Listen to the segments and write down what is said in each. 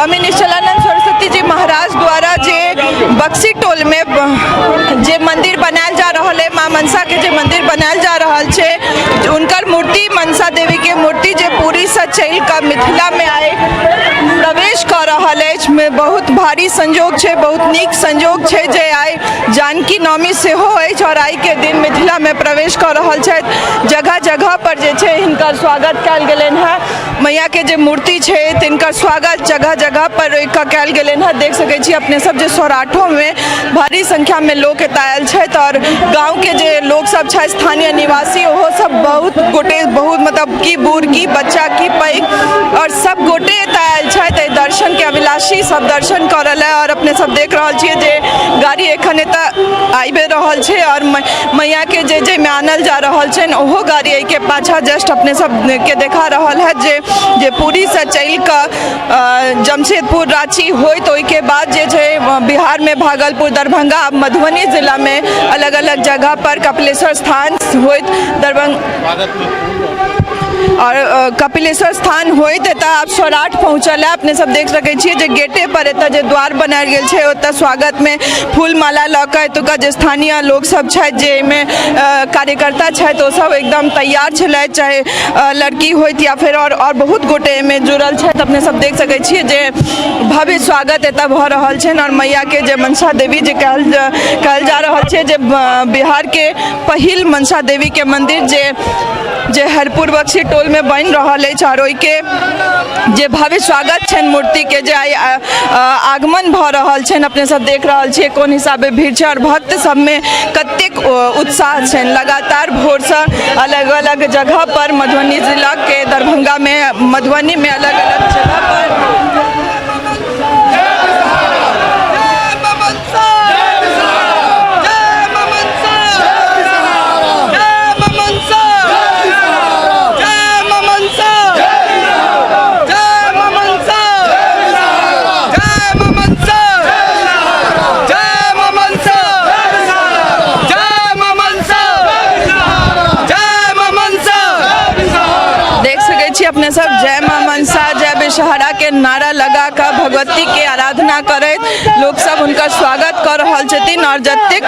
स्वामी निश्चलानंद सरस्वती जी महाराज द्वारा जे बक्सी टोल में जे मंदिर बनायल जा रहा है, माँ मनसा के जे मंदिर बनायल जा रहा है, उनकर मूर्ति मनसा देवी के मूर्ति जे पूरी से चल कर मिथिला में आए प्रवेश कर रहा है, में बहुत भारी संजोग है, बहुत नीक संजोग है जे आए जानकी नवमी से हो और आई के दिन मिथिला में प्रवेश कर रहा है। जगह जगह पर जे छे हिनकर स्वागत कल गेलन है। मैया के जे मूर्ति है तिनकर स्वागत जगह जगह पर कल गेलन है। देख सके छी अपने सब जे सौराठों में भारी संख्या में लोग आयल है और गाँव के जे लोग सब है स्थानीय निवासी वो सब बहुत गोटे बहुत मतलब की बूढ़ की बच्चा की पैघ और सब गोटे आयल है दर्शन के अभिलाषी सब दर्शन करल है। और अपने सब देख रहा छे जे गाड़ी एखन एतऽ आबे रहल छे और मैया के जे में आनल जा रहल छे ओहो गाड़ी के पाछा जस्ट अपने सब के देखा रहल है जे पूरी से चल कर जमशेदपुर रांची होइत ओइ के बाद जे छे बिहार में भागलपुर दरभंगा मधुबनी जिला में अलग अलग जगह पर कपिलेश्वर स्थान होइत और कपिलेश्वर स्थान होइत एतऽ आप सौराठ पहुँचल है। अपने सब देख सके छी जे गेटे पर एतऽ जे द्वार बनायल गेल छै ओतऽ स्वागत में फूल माला लऽ कऽ एतुका जे स्थानीय लोग सब छै जे में कार्यकर्ता छै तो सब एकदम तैयार छलै, चाहे लड़की होइत या फिर और बहुत गोटे में जुड़ल छै। तो अपने सब देख सके छी जे भव्य स्वागत एतऽ भऽ रहल छै और मैया के जे मनसा देवी जे कहल जा रहल छै जे बिहार के पहिल मनसा देवी के मंदिर जे हरपुर बक्सी टोल में बन रहा है और के जे भव्य स्वागत छन मूर्ति के जे आगमन भ रहा छन। अपने सब देख रहा छे कोन हिसाबे भीड़ छै और भक्त सब में कतेक उत्साह छन। लगातार भोर से अलग अलग जगह पर मधुबनी जिला के दरभंगा में मधुबनी में अलग अलग जगह पर अपने सब जय मां मनसा जय बेसहारा के नारा लगा कर भगवती के आराधना करत लोग सब उनका स्वागत कर रहा छथिन। और जतेक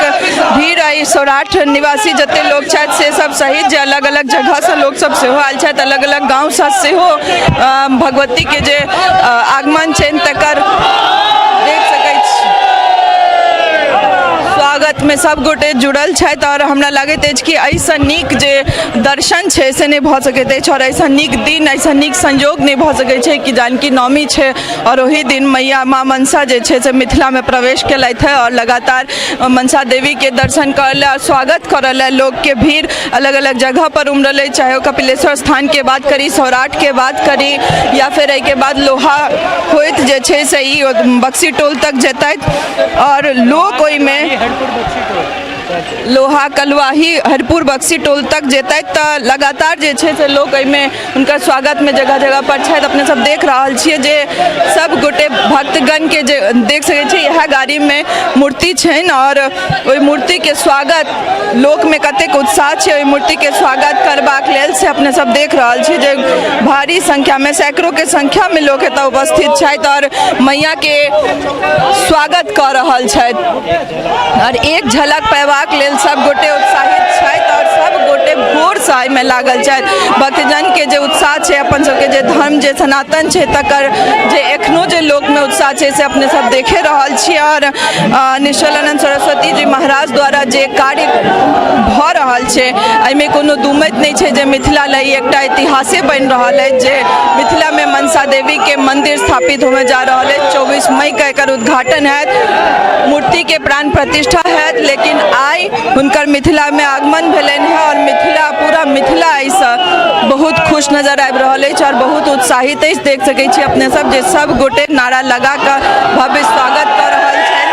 भीड़ आई सौराठ निवासी जते लोग छथि से सब सहित जे अलग अलग जगह से लोग सब सेहो आयल छथि, अलग अलग गाँव से सेहो भगवती के जे आगमन छनि तकर देख सकै छी स्वागत में सब गोटे जुड़ल छथि। और हमरा लागैत अछि कि ऐसा नीक जे दर्शन छै से नहीं भ सकैत अछि और ऐसा नीक दिन ऐसा नीक संयोग नहीं भ सकैत छै कि जानकी नवमी छै और वही दिन मैया माँ मनसा जे छै से मिथिला में प्रवेश केलथि है और लगातार मनसा देवी के दर्शन करल और स्वागत करल लोग के भीड़ अलग अलग जगह पर उमड़ल है, चाहे कपिलेश्वर स्थान के बात करी, सौराठ के बात करी या फिर एहि के बाद लोहा होइत जे छै से ई बक्सी टोल तक जेतैथ और लोग ओहि में लोहा कलवाही हरपुर बक्सी टोल तक जेतै तो लगातार जे छै से लोग में उनका स्वागत में जगह जगह पर छथि। अपने सब देख रहा छिए जे सब गोटे भक्तगण के जे देख सके छी यह गाड़ी में मूर्ति छन और ओई मूर्ति के स्वागत लोक में कतेक उत्साह छै ओई मूर्ति के स्वागत करबाक लेल से अपने सब देख रहा छी जे भारी संख्या में सैकड़ों के संख्या में लोग एतऽ उपस्थित छथि और मैया के स्वागत कर रहल छथि और एक झलक पैबाक लेल सब गोटे उत्साहित छथि और सब गोटे भोर से में लागल छथि। भक्तजन के जे उत्साह छै अपन सबके जे धर्म जे सनातन छै तकर जे एखनो जे लोक में उत्साह छै से अपने सब देखे रहल छी। और निश्चलानंद सरस्वती जी महाराज द्वारा जे कार्य भ रहल छै एहिमे कोनो दुमत नहीं छै जे मिथिला लई एकटा इतिहासे बन रहल है जे मिथिला में मनसा देवी के मंदिर स्थापित होने जा रहा है। 24 मई का एकर उद्घाटन है, मूर्ति के प्राण प्रतिष्ठा है, लेकिन आई हुनकर मिथिला में आगमन भेलन है और मिथिला पूरा मिथिला ऐसा बहुत खुश नजर आबि रहल अछि और बहुत उत्साहित अछि। देख सकै छी अपने सब जे सब गोटे नारा लगा कर भव्य स्वागत कर रहल छथि,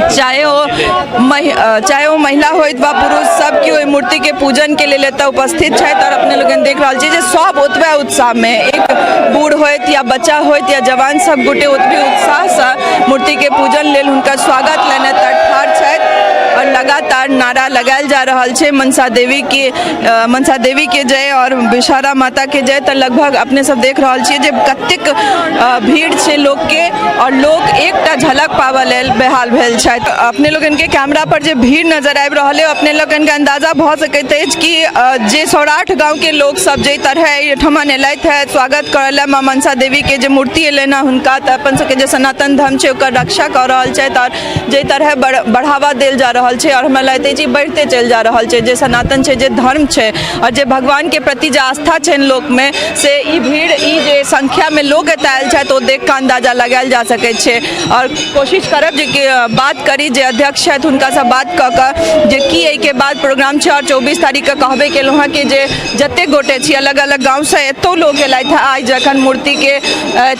चाहे वो महिला होइत वा पुरुष सब की ओहि मूर्ति के पूजन के लिए एतऽ उपस्थित छथि। और अपने लोगन देख रहल छी जे सब ओतबे उत्साह में एक बूढ़ होइत या बच्चा होइत या जवान सब गोटे ओतबे उत्साह से मूर्ति के पूजन लेल हुनकर स्वागत लेने ठाढ़ छथि और लगातार नारा लगायल जा रहल छै मनसा देवी के जय और विषहारा माता के जय। तो लगभग अपने सब देख रहल छियै जे कतेक भीड़ छै लोग के और लोग एकटा झलक पावऽ लेल बेहाल भेल छथि। अपने लोगन के कैमरा पर जे भीड़ नजर आबि रहल है अपने लोगन के अंदाजा भऽ सकैत अछि कि जे सौराठ गाँव के लोग सब जे तरह एहिठमन एलथि है स्वागत करल माँ मनसा देवी के जे मूर्ति एलनि है हुनका, तऽ अपन सबके जे सनातन धर्म छै ओकर रक्षा कऽ रहल छथि और जे तरह बढ़ावा देल जा रहल छै और हमरा लगैत अछि बढ़ते चलि जा रहल छै। जे सनातन छै, जे धर्म छै और जे भगवान के प्रति जे आस्था छै लोक में, से ई भीड़ ई जे संख्या में लोग एतऽ आयल छथि ओ देख कऽ अंदाजा लगायल जा सकैत छै। और कोशिश करब जे बात करी जे अध्यक्ष छथि हुनका से बात कऽ कऽ जे की एहि के बाद प्रोग्राम छै। और 24 तारीख के कहबे केलहुँ हँ कि जे जते गोटे छी अलग अलग गाँव से एतौ लोग एलथि है। आइ जखन मूर्ति के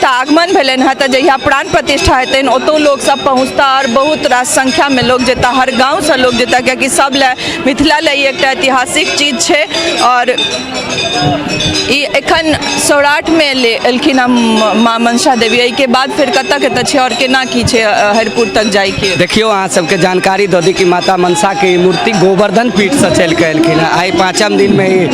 आगमन भेलनि है तऽ जहिया प्राण प्रतिष्ठा हेतनि ओतौ लोग सब पहुँचता और बहुत रास संख्या में लोग जेता, हर गाँव से लोग जेता, कियाकि सब ले मिथिला ले एक ऐतिहासिक चीज छै। और ई एखन सौराठ में एलखिन माँ मनसा देवी, एहि के बाद फिर कतऽ कतऽ छै और केना की छै हरिपुर तक जाय के? देखियो अहाँ सबके जानकारी दऽ दी कि माता मनसा के मूर्ति गोवर्धन पीठ से चल के एलखिन है। आई 5म दिन में ही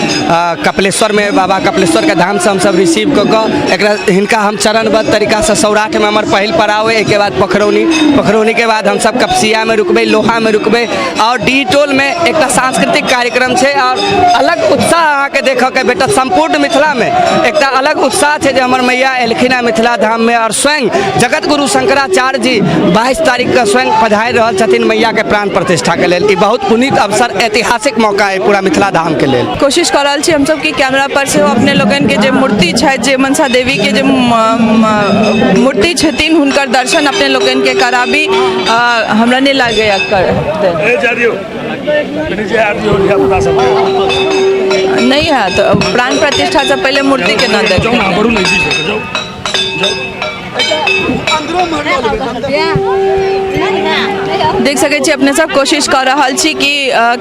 कपिलेश्वर में बाबा कपिलेश्वर के धाम से हम सब रिसीव कऽ हिनका हम चरणबद्ध तरीका से सौराठ में हमार पहिल पड़ाव है। एक बाद पोखरौनी के बाद हम सब कपसिया में रुकबे, लोहा में रुकबे और डी टोल में एक सांस्कृतिक कार्यक्रम है। और अलग उत्साह अहाँ के देखो के बेटा संपूर्ण मिथिला में एक अलग उत्साह है जो हमार मैया एलखिन है मिथिला धाम में। और स्वयं जगत गुरु शंकराचार्य जी 22 तारीख का स्वयं पधारि रहल छथिन मैया के प्राण प्रतिष्ठा के लेल। ई बहुत पुनीत अवसर, ऐतिहासिक मौका है पूरा मिथिला धाम के लेल। कोशिश कर रहल छी हम सब की कैमरा पर से अपने लोगन के जे मूर्ति छै, जे मनसा देवी के जे मूर्ति छथिन हुनकर दर्शन अपने लोगन के कराबी। हमरा नहीं लागे नहीं है तो प्राण प्रतिष्ठा से पहले मूर्ति के ना देख देख सके छी। अपने सब कोशिश कर रहा छी कि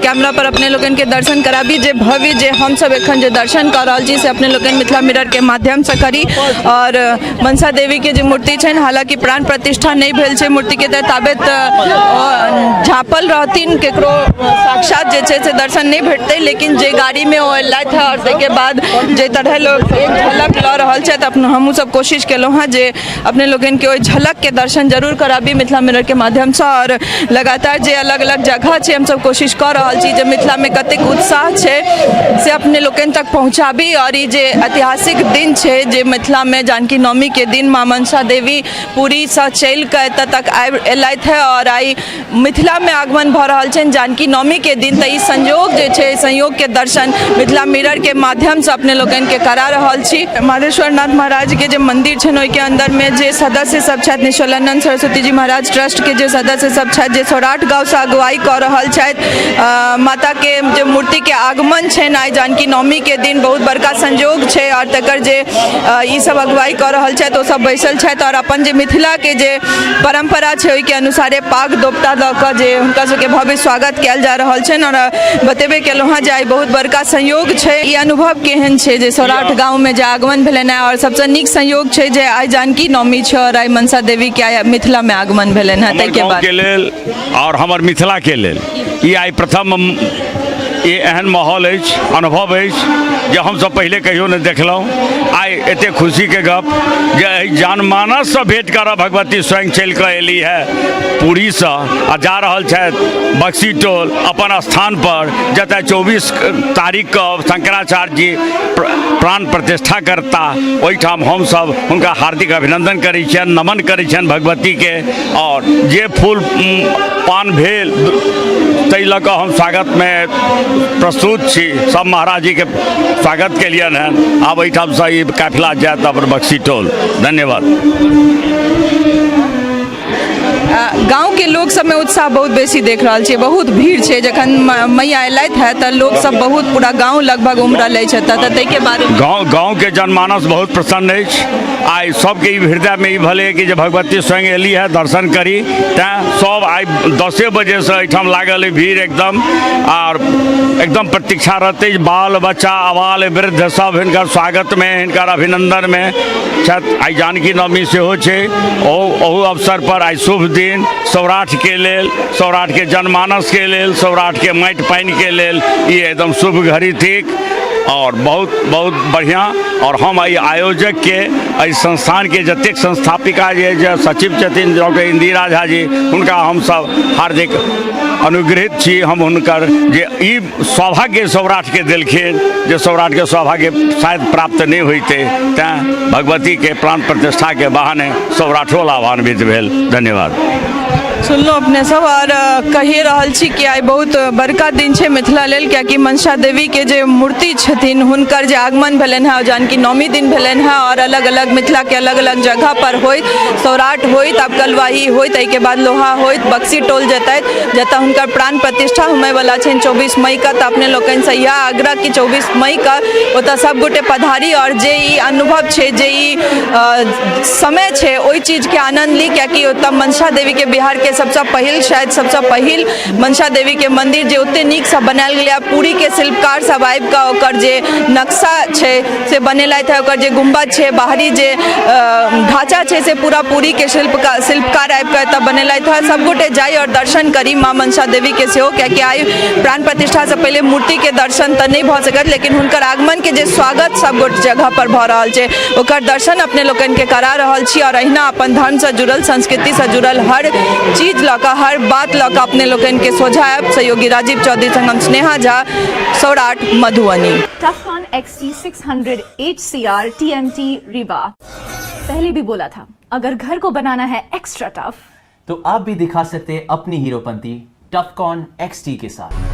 कैमरा पर अपने लोगन के दर्शन कराबी। जे भव्य जे हम सब एखन जे दर्शन कर रहा छी से अपने लोगन मिथिला मिरर के माध्यम से करी। और मनसा देवी के जो मूर्ति छन, हालांकि प्राण प्रतिष्ठा नहीं भेल छै मूर्ति के, ताबे झाँपल रहथिन केकरो साक्षात जे छै से दर्शन नहीं भेटते। लेकिन जे गाड़ी में ओ एलथि है और ताके बाद जे तरह लोग एक झलक लऽ रहल छै, तऽ हमहूँ सब कोशिश केलहुँ हँ जे अपने लोगन के ओहि झलक के दर्शन जरूर कराबी मिथिला मिरर के माध्यम से। और लगातार जे अलग अलग जगह छै हम सब कोशिश कर रहल छी जे मिथिला में कतेक उत्साह छै से अपने लोगन तक पहुँचाबी। और ये जे ऐतिहासिक दिन छै जे मिथिला में जानकी नवमी के दिन माँ मनसा देवी पुरी से चल के एतऽ तक एलथि है और आई मिथिला में आगमन भऽ रहल छनि जानकी नवमी के दिन। तऽ ई संयोग जे छै, संयोग के दर्शन मिथिला मिरर के माध्यम से अपने लोगन के करा रहल छी। माधेश्वर नाथ महाराज के जे मंदिर छनि ओहि के अंदर में जे सदस्य सब छथि, निश्चलानंद सरस्वती जी महाराज ट्रस्ट के जे सदस्य सब छथि जे सौराठ गाँव से अगुवाई कऽ रहल छथि। माता के जे मूर्ति के आगमन छै आई जानकी नवमी के दिन बहुत बड़का संयोग छै। और तकर जे ई सब अगुवाई कऽ रहल छथि ओ सब बैसल छथि और अपन जे मिथिला के जे परंपरा छै ओहि के अनुसारे पाग दोपटा दऽ कऽ जे हुनका सबके भव्य स्वागत कयल जा रहल छनि। और बतेबे केलहुँ हँ जे आई बहुत बड़का संयोग छै। ई अनुभव केहन छै जे सौराठ गाँव में जे आगमन भेलनि है और सबसे नीक संयोग छै जे आई जानकी नवमी छै और आई मनसा देवी के आई मिथिला में आगमन भेलनि है। ताहि के बाद और हमर मिथिला के लेल ई आई प्रथम ये एहन माहौल अछि, अनुभव अछि जे हम सब पहले कहियो नहीं देखलहुँ। आई एते खुशी के गप जे जनमानस से भेंट करऽ भगवती स्वयं चल कर एली है पुरी से आ जा रहल छथि बक्सी टोल अपन स्थान पर, जतऽ 24 तारीख को शंकराचार्य जी प्राण प्रतिष्ठा करता। ओहिठाम हम सब हुनका हार्दिक अभिनंदन करै छियनि, नमन करै छियनि भगवती के। और जे फूल पान भेल ताहि लऽ कऽ हम स्वागत में प्रस्तुत छी। सब महाराज जी के स्वागत के लिए हैं। आब एहिठाम से ई काफिला जायत अपन बक्सी टोल। धन्यवाद। गाँव के लोग सब में उत्साह बहुत बेसी देख रहा है, बहुत भीड़ है। जखन मैया एलथि है तो लोग सब बहुत पूरा गाँव लगभग उमड़ल है के बारे में गाँव के जनमानस बहुत प्रसन्न है। आई सबके हृदय में भले कि भगवती स्वयं एली है दर्शन करी, तैं सब आई 10 बजे से एठाम लागल है भीड़ एकदम। और एकदम प्रतीक्षा रहते बाल बच्चा आबाल वृद्ध सब हिनकर स्वागत में, हिनकर अभिनंदन में छथि आइ जानकी नवमी सेहो छै। ओहू अवसर पर आइ शुभ दिन सौराठके लेल, सौराठके जनमानसके लेल, सौराठके माटि पानिके लेल ई एकदम शुभ घड़ी थिक और बहुत बहुत बढ़िया। और हम एहि आयोजकके, एहि संस्थानके जतेक संस्थापिका जे सचिव छथिन डॉक्टर इंदिरा झा जी, हुनका हमसभ हार्दिक अनुग्रहित छी। हम हुनकर जे ई सौभाग्य सौराठके देलखिन, जे सौराठके सौभाग्य शायद प्राप्त नहीं होइते, तैँ भगवतीके प्राण प्रतिष्ठाके बहाने सौराठो लाभान्वित भेल। धन्यवाद। सुनलहुँ अपने सब और कहि रहल छी कि आइ बहुत बड़का दिन छै मिथिला लेल, कियाकि मनसा देवीके जे मूर्ति छथिन हुनकर जे आगमन भेलनि हेँ, जानकी नवमी दिन भेलनि हेँ और अलग अलग मिथिलाके अलग अलग जगह पर होइत, सौराठ होइत, आब कलवाही होइत, एहिके बाद लोहा होइत, बक्सी टोल जेतथि जतऽ हुनकर प्राण प्रतिष्ठा होमयवला छनि 24 मई के। तऽ अपने लोकनिसँ इएह आग्रह कि 24 मई के ओतऽ सब गोटे पधारी और जे ई अनुभव छै, जे ई समय छै, ओहि चीजके आनन्द ली, कियाकि ओतऽ मनसा देवीके बिहारके सबसँ पहिल, शायद सबसँ पहिल मनसा देवीके मंदिर जे ओते नीकसँ बनायल गेलै। पूरीके शिल्पकार सब आबि कऽ ओकर जे नक्शा छै से बनेलथि है, ओकर जे गुम्बद छै, बाहरी जे ढांचा छै से पूरा पूरीके शिल्पकार आबि कऽ एतऽ बनेलथि है। सब गोटे जाई और दर्शन करी माँ मनसा देवीके सेहो, कियाकि आइ प्राण प्रतिष्ठासँ पहिले मूर्तिके दर्शन तऽ नहि भऽ सकत, लेकिन हुनकर आगमनके जे स्वागत सब गोटे जगह पर भऽ रहल छै ओकर दर्शन अपने लोकनिके करा रहल छी। और अहिना अपन धर्मसँ जुड़ल, संस्कृतिसँ जुड़ल हर चीज लऽ कऽ, हर बात लऽ कऽ अपने लोकनिके सोझायब। सहयोगी राजीव चौधरी संग हम Sneha Jha, Saurath, Madhubani. टफकॉन XT 600 HCR TMT Rewa. पहले भी बोला था, अगर घर को बनाना है एक्स्ट्रा टफ, तो आप भी दिखा सकते हैं अपनी हीरोपंती टफकॉन XT के साथ।